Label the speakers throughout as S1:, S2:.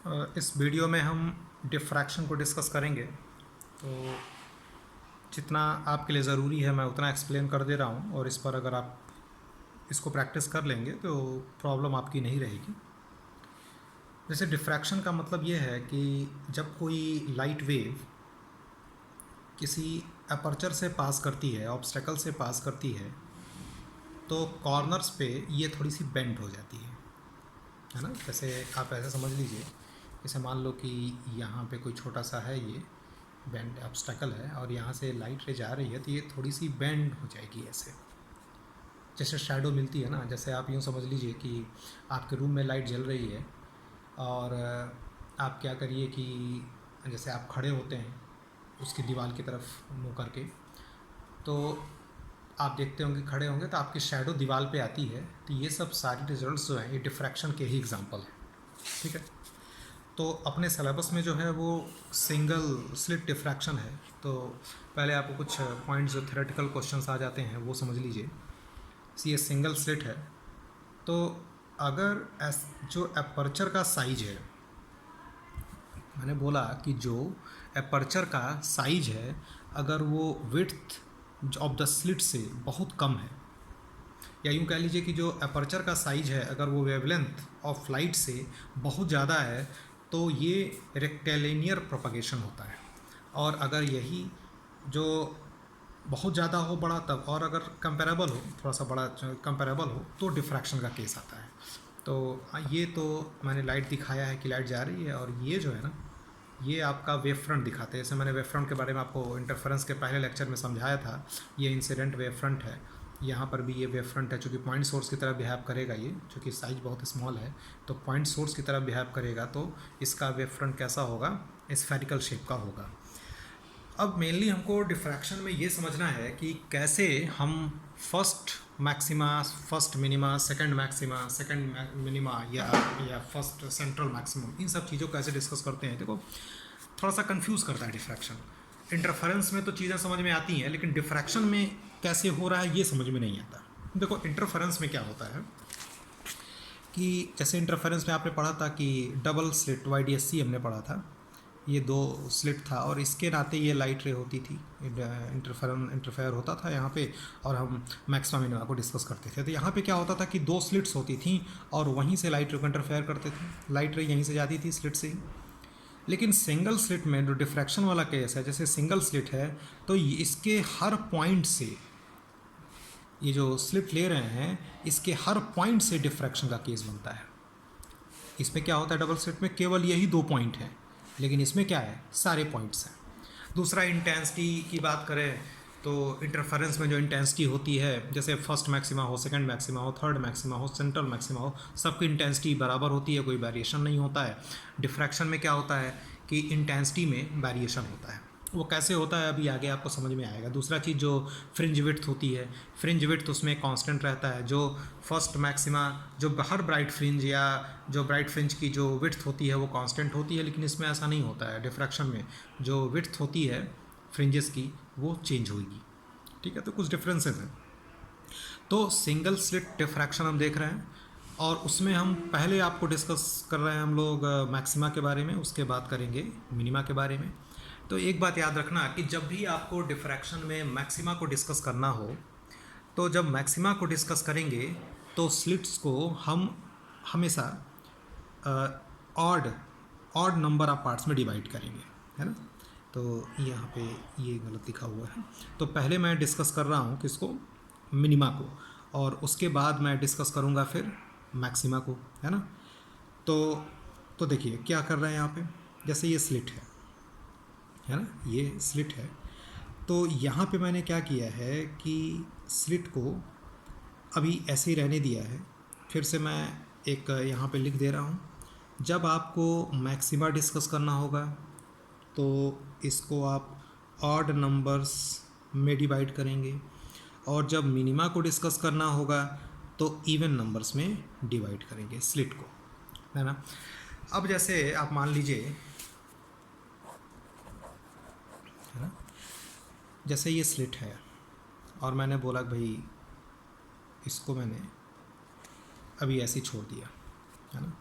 S1: इस वीडियो में हम डिफ्रैक्शन को डिस्कस करेंगे। तो जितना आपके लिए ज़रूरी है मैं उतना एक्सप्लेन कर दे रहा हूँ, और इस पर अगर आप इसको प्रैक्टिस कर लेंगे तो प्रॉब्लम आपकी नहीं रहेगी। जैसे डिफ्रैक्शन का मतलब ये है कि जब कोई लाइट वेव किसी अपर्चर से पास करती है, ऑब्स्टेकल से पास करती है, तो कॉर्नर्स पे ये थोड़ी सी बेंड हो जाती है ना। जैसे आप ऐसे समझ लीजिए, जैसे मान लो कि यहाँ पे कोई छोटा सा है, ये बेंड ऑब्स्टेकल है, और यहाँ से लाइट रे जा रही है तो ये थोड़ी सी बेंड हो जाएगी ऐसे, जैसे शैडो मिलती है ना। जैसे आप यूँ समझ लीजिए कि आपके रूम में लाइट जल रही है, और आप क्या करिए कि जैसे आप खड़े होते हैं उसकी दीवार की तरफ मुँह करके, तो आप देखते होंगे, खड़े होंगे तो आपकी शैडो दीवार पे आती है। तो ये सब सारे रिजल्ट्स जो हैं ये डिफ्रैक्शन के ही एग्जांपल हैं, ठीक है। तो अपने सिलेबस में जो है वो सिंगल स्लिट डिफ्रैक्शन है। तो पहले आपको कुछ पॉइंट्स जो थ्योरेटिकल क्वेश्चंस आ जाते हैं वो समझ लीजिए। ये सिंगल स्लिट है, तो अगर जो अपर्चर का साइज है, मैंने बोला कि जो अपर्चर का साइज है, अगर वो विड्थ ऑफ द स्लिट से बहुत कम है, या यूँ कह लीजिए कि जो अपर्चर का साइज है अगर वो वेवलेंथ ऑफ लाइट से बहुत ज़्यादा है, तो ये रेक्टेलिनियर प्रोपगेशन होता है। और अगर यही जो बहुत ज़्यादा हो बड़ा तब, और अगर कंपेरेबल हो, थोड़ा सा बड़ा कंपेरेबल हो, तो डिफ्रैक्शन का केस आता है। तो ये तो मैंने लाइट दिखाया है कि लाइट जा रही है, और ये जो है ना, ये आपका वेव फ्रंट दिखाते हैं। जैसे मैंने वेव फ्रंट के बारे में आपको इंटरफेरेंस के पहले लेक्चर में समझाया था, ये इंसिडेंट वेव फ्रंट है। यहाँ पर भी ये वेव फ्रंट है, चूँकि पॉइंट सोर्स की तरह बिहेव करेगा ये, चूँकि साइज बहुत स्मॉल है तो पॉइंट सोर्स की तरह बिहेव करेगा, तो इसका वेव फ्रंट कैसा होगा, स्फेरिकल शेप का होगा। अब मेनली हमको डिफ्रैक्शन में ये समझना है कि कैसे हम first maxima, first minima, second maxima, second minima, या फर्स्ट सेंट्रल मैक्सिमम, इन सब चीज़ों को कैसे डिस्कस करते हैं। देखो, थोड़ा सा कंफ्यूज करता है डिफ्रैक्शन। इंटरफेरेंस में तो चीज़ें समझ में आती हैं, लेकिन डिफ्रैक्शन में कैसे हो रहा है ये समझ में नहीं आता। देखो, इंटरफेरेंस में क्या होता है कि जैसे इंटरफेरेंस में आपने पढ़ा था कि डबल स्लिट YDSC हमने पढ़ा था, ये दो स्लिट था, और इसके नाते ये लाइट रे होती थी, इंटरफेयर होता था यहाँ पे, और हम मैक्सिमा मिनिमा को डिस्कस करते थे। तो यहाँ पे क्या होता था कि दो स्लिट्स होती थी, और वहीं से लाइट रे को इंटरफेयर करते थे, लाइट रे यहीं से जाती थी स्लिट से ही। लेकिन सिंगल स्लिट में जो डिफ्रैक्शन वाला केस है, जैसे सिंगल स्लिट है, तो इसके हर पॉइंट से, ये जो स्लिट ले रहे हैं इसके हर पॉइंट से डिफ्रैक्शन का केस बनता है। इसमें क्या होता है, डबल स्लिट में केवल यही दो पॉइंट हैं, लेकिन इसमें क्या है, सारे पॉइंट्स हैं। दूसरा, इंटेंसिटी की बात करें तो इंटरफेरेंस में जो इंटेंसिटी होती है, जैसे फर्स्ट मैक्सिमा हो, सेकंड मैक्सिमा हो, थर्ड मैक्सिमा हो, सेंट्रल मैक्सिमा हो, सबकी इंटेंसिटी बराबर होती है, कोई वेरिएशन नहीं होता है। डिफ्रैक्शन में क्या होता है कि इंटेंसिटी में वेरिएशन होता है। वो कैसे होता है अभी आगे आपको समझ में आएगा। दूसरा चीज़, जो फ्रिंज विड्थ होती है, फ्रिंज विड्थ उसमें कांस्टेंट रहता है। जो फर्स्ट मैक्सिमा, जो हर ब्राइट फ्रिंज या जो ब्राइट फ्रिंज की जो विड्थ होती है वो कांस्टेंट होती है, लेकिन इसमें ऐसा नहीं होता है। डिफ्रैक्शन में जो विड्थ होती है फ्रिंजेस की वो चेंज होगी, ठीक है। तो कुछ डिफरेंसेस हैं। तो सिंगल स्लिट डिफ्रैक्शन हम देख रहे हैं, और उसमें हम पहले आपको डिस्कस कर रहे हैं हम लोग मैक्सिमा के बारे में, उसके बाद करेंगे मिनिमा के बारे में। तो एक बात याद रखना कि जब भी आपको डिफ्रैक्शन में मैक्सिमा को डिस्कस करना हो, तो जब मैक्सिमा को डिस्कस करेंगे तो स्लिट्स को हम हमेशा odd odd number of parts में डिवाइड करेंगे, है ना। तो यहाँ पे ये गलत लिखा हुआ है। तो पहले मैं डिस्कस कर रहा हूँ किसको, मिनिमा को, और उसके बाद मैं डिस्कस करूँगा फिर मैक्सिमा को, है ना। तो देखिए क्या कर रहे हैं यहाँ पे, जैसे ये स्लिट है ना, ये स्लिट है। तो यहाँ पे मैंने क्या किया है कि स्लिट को अभी ऐसे ही रहने दिया है। फिर से मैं एक यहाँ पे लिख दे रहा हूँ, जब आपको मैक्सिमा डिस्कस करना होगा तो इसको आप ऑड नंबर्स में डिवाइड करेंगे, और जब मिनिमा को डिस्कस करना होगा तो इवन नंबर्स में डिवाइड करेंगे स्लिट को, है ना। अब जैसे आप मान लीजिए, है ना, जैसे ये स्लिट है, और मैंने बोला भाई इसको मैंने अभी ऐसे ही छोड़ दिया, है ना।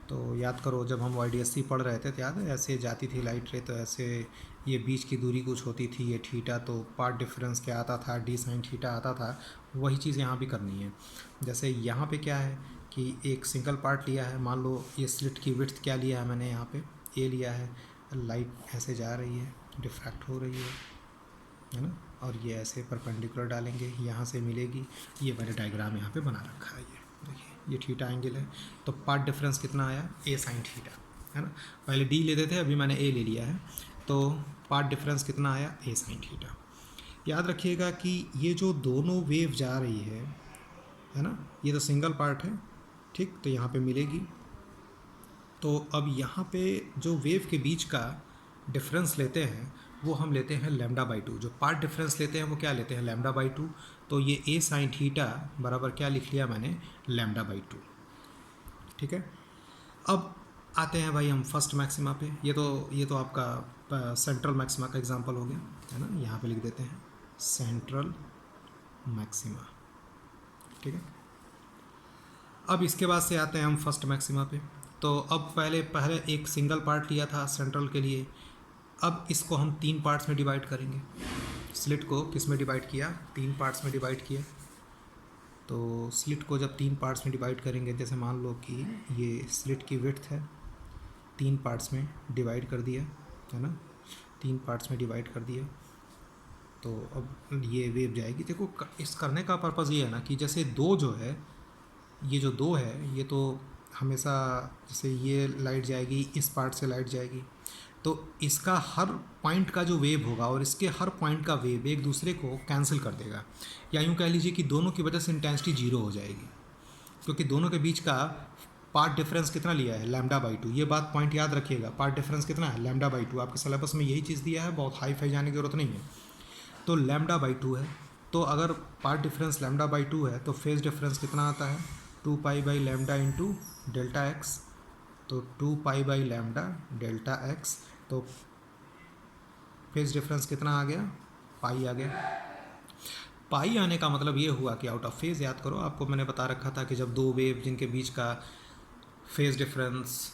S1: तो याद करो जब हम YDSC पढ़ रहे थे तो याद है ऐसे जाती थी लाइट रे, तो ऐसे ये बीच की दूरी कुछ होती थी, ये थीटा, तो पार्ट डिफरेंस क्या आता था, d sin थीटा आता था। वही चीज़ यहाँ भी करनी है। जैसे यहाँ पे क्या है कि एक सिंगल पार्ट लिया है, मान लो ये स्लिट की विड्थ क्या लिया है मैंने, यहाँ पे a लिया है, लाइट ऐसे जा रही है, डिफ्रैक्ट हो रही है ना, और ये ऐसे परपेंडिकुलर डालेंगे, यहाँ से मिलेगी, ये मैंने डायग्राम यहाँ पे बना रखा है, ये देखिए ये थीटा एंगल है। तो पार्ट डिफरेंस कितना आया, a sin थीटा, है ना। पहले d लेते थे, अभी मैंने a ले लिया है, तो पार्ट डिफरेंस कितना आया, a sin थीटा। याद रखिएगा कि ये जो दोनों वेव जा रही है ना, ये तो सिंगल पार्ट है, ठीक, तो यहाँ पे मिलेगी। तो अब यहाँ पे जो वेव के बीच का डिफरेंस लेते हैं वो हम लेते हैं λ/2। जो पार्ट डिफरेंस लेते हैं वो क्या लेते हैं, λ/2। तो ये a sin थीटा बराबर क्या लिख लिया मैंने, λ/2, ठीक है। अब आते हैं भाई हम फर्स्ट मैक्सिमा पे। ये तो आपका सेंट्रल मैक्सिमा का एग्जांपल हो गया, है ना। यहाँ पे लिख देते हैं सेंट्रल मैक्सिमा, ठीक है। अब इसके बाद से आते हैं हम फर्स्ट मैक्सिमा पे। तो अब पहले एक सिंगल पार्ट लिया था सेंट्रल के लिए, अब इसको हम 3 पार्ट्स में डिवाइड करेंगे। स्लिट को किस में डिवाइड किया, 3 पार्ट्स में डिवाइड किया। तो स्लिट को जब 3 पार्ट्स में डिवाइड करेंगे, जैसे मान लो कि ये स्लिट की विड्थ है, 3 पार्ट्स में डिवाइड कर दिया, है ना, 3 पार्ट्स में डिवाइड कर दिया, तो अब ये वेव जाएगी। देखो इस करने का पर्पज़ ये है ना कि जैसे दो जो है, ये जो दो है, ये तो हमेशा जैसे ये लाइट जाएगी, इस पार्ट से लाइट जाएगी, तो इसका हर पॉइंट का जो वेव होगा और इसके हर पॉइंट का वेव एक दूसरे को कैंसिल कर देगा, या यूँ कह लीजिए कि दोनों की वजह से इंटेंसिटी जीरो हो जाएगी, क्योंकि दोनों के बीच का पार्ट डिफरेंस कितना लिया है, λ/2। ये बात पॉइंट याद रखिएगा, पार्ट डिफरेंस कितना है, λ/2। आपके सिलेबस में यही चीज़ दिया है, बहुत हाई फाई जाने की जरूरत नहीं है। तो λ/2 है, तो अगर पार्ट डिफरेंस λ/2 है तो फेज डिफरेंस कितना आता है, 2π/λ इंटू डेल्टा एक्स। तो 2π/λ डेल्टा एक्स, तो फेज डिफरेंस कितना आ गया, पाई आ गया। पाई आने का मतलब ये हुआ कि आउट ऑफ फेज। याद करो आपको मैंने बता रखा था कि जब दो वेव जिनके बीच का phase difference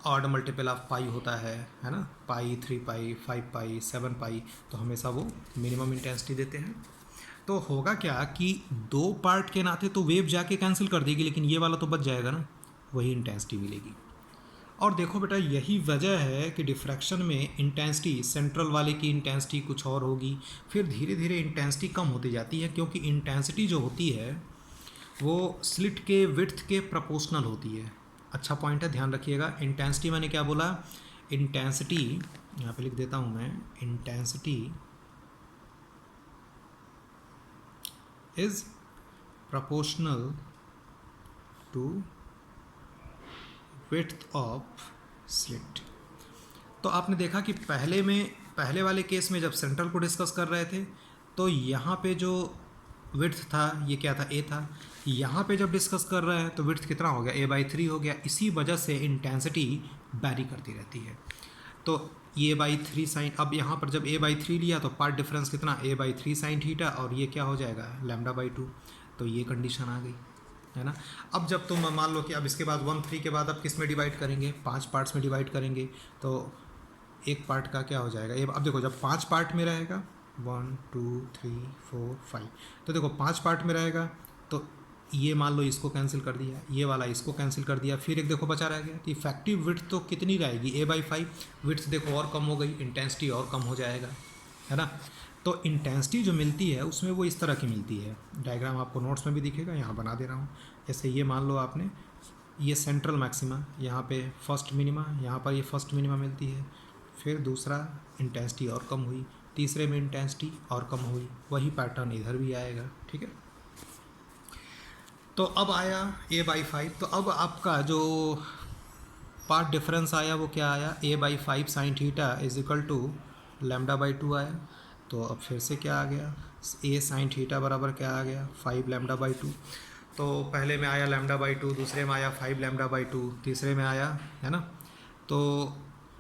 S1: odd multiple of pi होता है ना, पाई, 3π, 5π, 7π, तो हमेशा वो मिनिमम इंटेंसिटी देते हैं। तो होगा क्या कि दो पार्ट के नाते तो वेव जाके कैंसिल कर देगी, लेकिन ये वाला तो बच जाएगा ना, वही इंटेंसिटी मिलेगी। और देखो बेटा, यही वजह है कि डिफ्रैक्शन में इंटेंसिटी, सेंट्रल वाले की इंटेंसिटी कुछ और होगी, फिर धीरे धीरे इंटेंसिटी कम होती जाती है, क्योंकि इंटेंसिटी जो होती है वो स्लिट के विड्थ के प्रोपोर्शनल होती है। अच्छा पॉइंट है, ध्यान रखिएगा। इंटेंसिटी मैंने क्या बोला, इंटेंसिटी यहाँ पे लिख देता हूँ मैं, intensity is proportional to width of slit. तो आपने देखा कि पहले वाले केस में जब सेंट्रल को डिस्कस कर रहे थे तो यहाँ पे जो विड्थ था ये क्या था, a था। यहाँ पे जब डिस्कस कर रहे हैं तो विड्थ कितना हो गया, a/3 हो गया। इसी वजह से इंटेंसिटी वैरी करती रहती है। तो a/3 साइन, अब यहाँ पर जब a/3 लिया तो पार्ट डिफरेंस कितना, a/3 साइन थीटा, और ये क्या हो जाएगा, λ/2। तो ये कंडीशन आ गई, है ना। अब जब तुम मान लो कि अब इसके बाद 1/3 के बाद अब किस में डिवाइड करेंगे, 5 पार्ट्स में डिवाइड करेंगे, तो एक पार्ट का क्या हो जाएगा। अब देखो जब 5 पार्ट में रहेगा, 1 2 3 4 5, तो देखो 5 पार्ट में रहेगा, तो ये मान लो इसको कैंसिल कर दिया, ये वाला इसको कैंसिल कर दिया, फिर एक देखो बचा रह गया। तो इफेक्टिव विड्थ तो कितनी रहेगी, a/5। विड्थ देखो और कम हो गई, इंटेंसिटी और कम हो जाएगा, है ना। तो इंटेंसिटी जो मिलती है उसमें वो इस तरह की मिलती है। डायग्राम आपको नोट्स में भी दिखेगा, यहाँ बना दे रहा हूँ। जैसे ये मान लो आपने, ये सेंट्रल मैक्सिमा, यहाँ पे फर्स्ट मिनिमा, यहाँ पर ये फर्स्ट मिनिमा मिलती है, फिर दूसरा इंटेंसिटी और कम हुई, तीसरे में इंटेंसिटी और कम हुई, वही पैटर्न इधर भी आएगा, ठीक है। तो अब आया a/5। तो अब आपका जो पार्ट डिफरेंस आया वो क्या आया, a/5 sine theta is equal to λ/2 आया। तो अब फिर से क्या आ गया, a साइन थीटा बराबर क्या आ गया, 5 λ/2। तो पहले में आया λ/2, दूसरे में आया 5 λ/2, तीसरे में आया, है ना। तो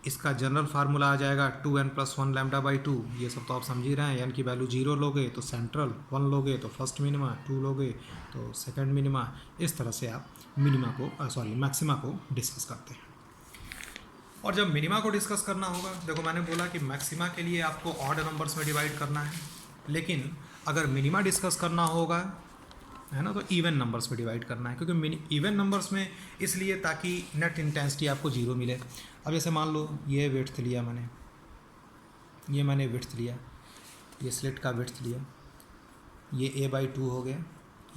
S1: इसका जनरल फार्मूला आ जाएगा 2n + 1 λ/2। ये सब तो आप समझ ही रहे हैं। n की वैल्यू 0 लोगे तो सेंट्रल, 1 लोगे तो फर्स्ट मिनिमा, 2 लोगे तो सेकंड मिनिमा। इस तरह से आप मिनिमा को मैक्सिमा को डिस्कस करते हैं। और जब मिनिमा को डिस्कस करना होगा, देखो मैंने बोला कि मैक्सिमा के लिए आपको ऑड नंबर्स में डिवाइड करना है, लेकिन अगर मिनिमा डिस्कस करना होगा है ना, तो इवन नंबर्स में डिवाइड करना है, क्योंकि इवन नंबर्स में इसलिए ताकि नेट इंटेंसिटी आपको जीरो मिले। अब जैसे मान लो ये विड्थ लिया मैंने विड्थ लिया, ये स्लिट का विड्थ लिया, ये a/2 हो गया,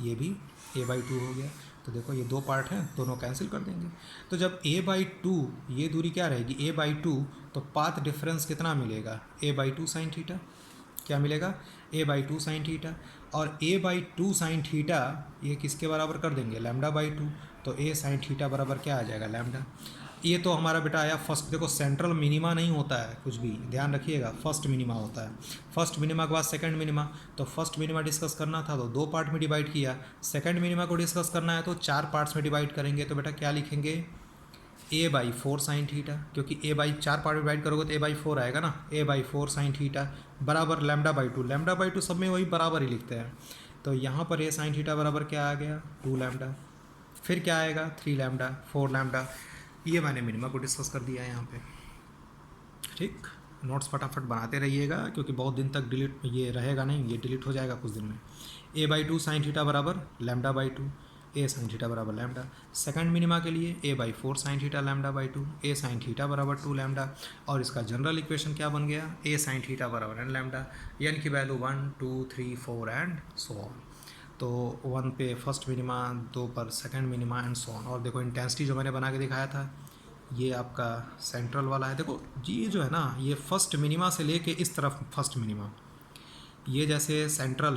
S1: ये भी a/2 हो गया। तो देखो ये दो पार्ट हैं, दोनों कैंसिल कर देंगे। तो जब a/2 ये दूरी क्या रहेगी a/2, तो पाथ डिफरेंस कितना मिलेगा a/2 साइन थीटा। क्या मिलेगा a/2 साइन थीटा। और a/2 साइन थीटा ये किसके बराबर कर देंगे λ/2। तो a साइन थीटा बराबर क्या आ जाएगा लैम्डा। ये तो हमारा बेटा आया फर्स्ट। देखो सेंट्रल मिनिमा नहीं होता है कुछ भी, ध्यान रखिएगा, फर्स्ट मिनिमा होता है। फर्स्ट मिनिमा के बाद सेकंड मिनिमा, तो फर्स्ट मिनिमा डिस्कस करना था तो दो पार्ट में डिवाइड किया। सेकंड मिनिमा को डिस्कस करना है तो चार पार्ट्स में डिवाइड करेंगे। तो बेटा क्या लिखेंगे a/4 साइन थीटा, क्योंकि चार पार्ट में डिवाइड करोगे तो a/4 आएगा ना, a/4 साइन थीटा बराबर λ/2 सब में वही बराबर ही लिखते हैं। तो यहाँ पर a साइन थीटा बराबर क्या आ गया 2λ। फिर क्या आएगा 3λ 4λ। ये मैंने मिनिमा को डिस्कस कर दिया है यहाँ पे। ठीक, नोट्स फटाफट बनाते रहिएगा, क्योंकि बहुत दिन तक डिलीट ये रहेगा नहीं, ये डिलीट हो जाएगा कुछ दिन में। a/2 साइन थीटा बराबर λ/2, a साइन थीटा बराबर लैम्डा। सेकंड मिनिमा के लिए a/4 sine theta λ/2, a sine theta बराबर 2λ। और इसका जनरल इक्वेशन क्या बन गया a साइन थीटा बराबर nλ, यानी कि वैल्यू 1 2 3 4 एंड सो ऑन। तो 1 पे फर्स्ट मिनिमा, 2 पर second minima and so on. और देखो इंटेंसिटी जो मैंने बना के दिखाया था ये आपका सेंट्रल वाला है। देखो ये जो है ना, ये फर्स्ट मिनिमा से लेके इस तरफ फर्स्ट मिनिमा, ये जैसे सेंट्रल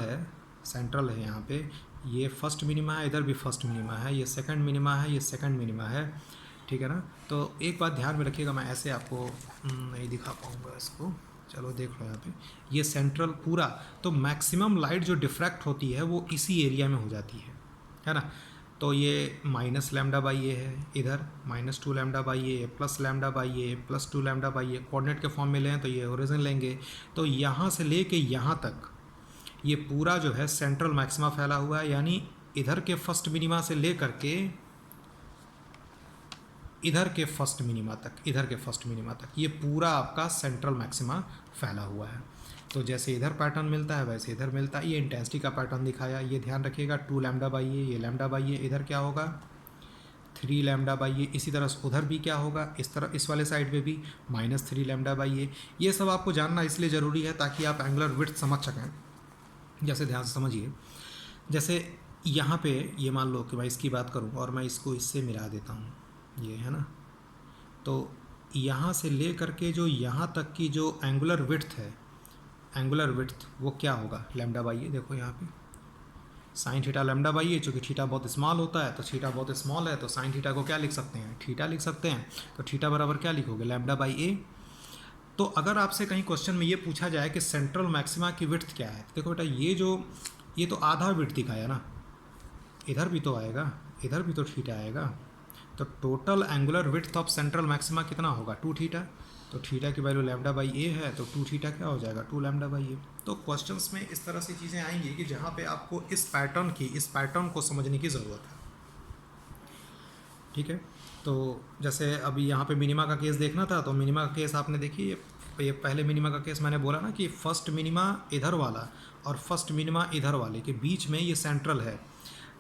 S1: है यहाँ पे, ये फर्स्ट मिनिमा है, इधर भी फर्स्ट मिनिमा है, ये सेकंड मिनिमा है, ये सेकंड मिनिमा है। ठीक है ना। तो एक बात ध्यान में रखिएगा, मैं ऐसे आपको नहीं दिखा पाऊँगा इसको, चलो देख लो यहाँ पे, ये सेंट्रल पूरा। तो मैक्सिमम लाइट जो डिफ्रैक्ट होती है वो इसी एरिया में हो जाती है ना। तो ये -λ/a है, इधर -2λ/a plus λ/a plus 2λ/a, coordinate के फॉर्म में लें तो ये ओरिजिन लेंगे। तो यहाँ से लेके यहाँ तक ये पूरा जो है सेंट्रल मैक्सिमा फैला हुआ है, यानी इधर के फर्स्ट मिनिमा से ले करके इधर के फर्स्ट मिनिमा तक ये पूरा आपका सेंट्रल मैक्सिमा फैला हुआ है। तो जैसे इधर पैटर्न मिलता है वैसे इधर मिलता है। ये इंटेंसिटी का पैटर्न दिखाया, ये ध्यान रखिएगा 2λ/a, ये λ/a, इधर क्या होगा 3λ/a। इसी तरह उधर भी क्या होगा, इस तरह इस वाले साइड पे भी -3λ/a। ये सब आपको जानना इसलिए ज़रूरी है ताकि आप एंगुलर विड्थ समझ सकें। जैसे ध्यान से समझिए, जैसे यहाँ पे ये मान लो कि मैं इसकी बात करूँ और मैं इसको इससे मिला देता हूँ, ये है ना। तो यहाँ से ले करके जो यहाँ तक की जो एंगुलर विड्थ वो क्या होगा λ/a। देखो यहाँ पे साइन थीटा λ/a, चूँकि थीटा बहुत स्मॉल होता है, तो थीटा बहुत स्मॉल है तो साइन थीटा को क्या लिख सकते हैं थीटा लिख सकते हैं। तो थीटा बराबर क्या लिखोगे λ/a। तो अगर आपसे कहीं क्वेश्चन में ये पूछा जाए कि सेंट्रल मैक्सिमा की विड्थ क्या है, देखो बेटा ये तो आधा विड्थ दिखाया ना, इधर भी तो आएगा, इधर भी तो थीटा आएगा। तो total angular width of central maxima कितना होगा 2 थीटा। तो थीटा की वैल्यू λ/a है, तो 2 थीटा क्या हो जाएगा 2λ/a। तो क्वेश्चंस में इस तरह से चीज़ें आएंगी कि जहाँ पे आपको इस पैटर्न को समझने की ज़रूरत है। ठीक है। तो जैसे अभी यहाँ पे मिनिमा का केस देखना था, तो मिनिमा का केस आपने देखी, ये पहले मिनिमा का केस मैंने बोला ना कि फर्स्ट मिनिमा इधर वाला और फर्स्ट मिनिमा इधर वाले के बीच में ये सेंट्रल है।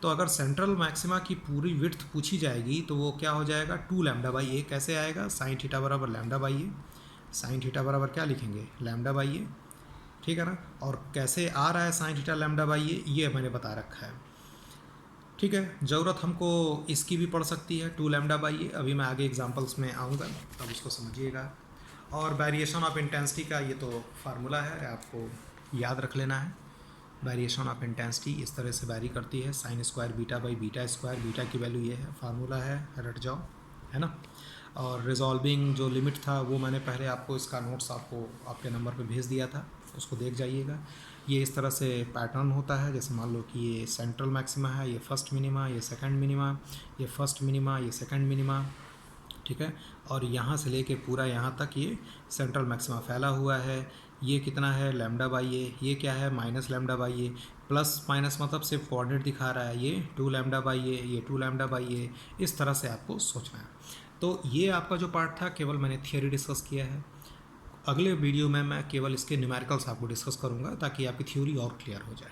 S1: तो अगर सेंट्रल मैक्सिमा की पूरी विड्थ पूछी जाएगी तो वो क्या हो जाएगा 2λ/a। कैसे आएगा साइन थीटा बराबर λ/a, साइन थीटा बराबर क्या लिखेंगे λ/a। ठीक है ना। और कैसे आ रहा है साइन थीटा λ/a ये मैंने बता रखा है। ठीक है, ज़रूरत हमको इसकी भी पड़ सकती है 2λ/a। अभी मैं आगे एग्जांपल्स में आऊँगा तब उसको समझिएगा। और वेरिएशन ऑफ इंटेंसिटी का ये तो फार्मूला है, आपको याद रख लेना है। वेरिएशन ऑफ इंटेंसिटी इस तरह से वैरी करती है, sin square beta by beta square, beta की वैल्यू ये है, फार्मूला है, रट जाओ, है ना। और रिजॉल्विंग जो लिमिट था वो मैंने पहले आपको इसका नोट्स आपको आपके नंबर पे भेज दिया था, उसको देख जाइएगा। ये इस तरह से पैटर्न होता है, जैसे मान लो कि ये सेंट्रल मैक्सिमा है, ये फर्स्ट मिनिमा, ये सेकंड मिनिमा, ये फर्स्ट मिनिमा, ये सेकंड मिनिमा, ठीक है। और यहाँ से लेके पूरा यहाँ तक ये सेंट्रल मैक्सिमा फैला हुआ है। ये कितना है लैम्डा बाई ए, ये क्या है minus lambda by A, plus minus मतलब सिर्फ कोऑर्डिनेट दिखा रहा है, ये 2 लैम्डा बाई ए, ये 2 लैम्डा बाई ए, इस तरह से आपको सोचना है। तो ये आपका जो पार्ट था केवल मैंने थियोरी डिस्कस किया है। अगले वीडियो में मैं केवल इसके न्यूमेरिकल्स आपको डिस्कस करूँगा ताकि आपकी थ्योरी और क्लियर हो जाए।